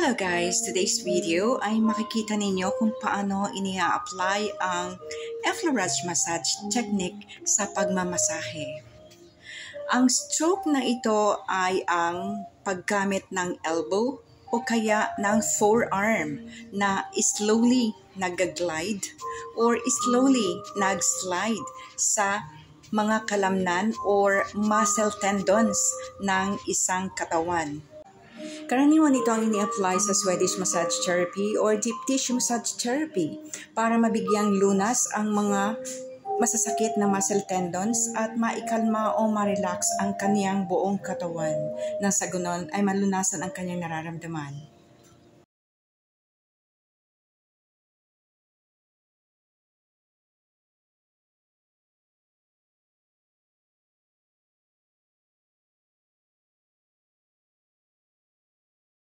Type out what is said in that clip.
Hello guys! Today's video ay makikita ninyo kung paano inia-apply ang effleurage massage technique sa pagmamasahe. Ang stroke na ito ay ang paggamit ng elbow o kaya ng forearm na slowly nag-glide or slowly nag-slide sa mga kalamnan or muscle tendons ng isang katawan. Karaniwan ito ang ini-apply sa Swedish massage therapy or deep tissue massage therapy para mabigyang lunas ang mga masasakit na muscle tendons at maikalma o ma-relax ang kaniyang buong katawan nang sa ganon ay malunasan ang kanyang nararamdaman.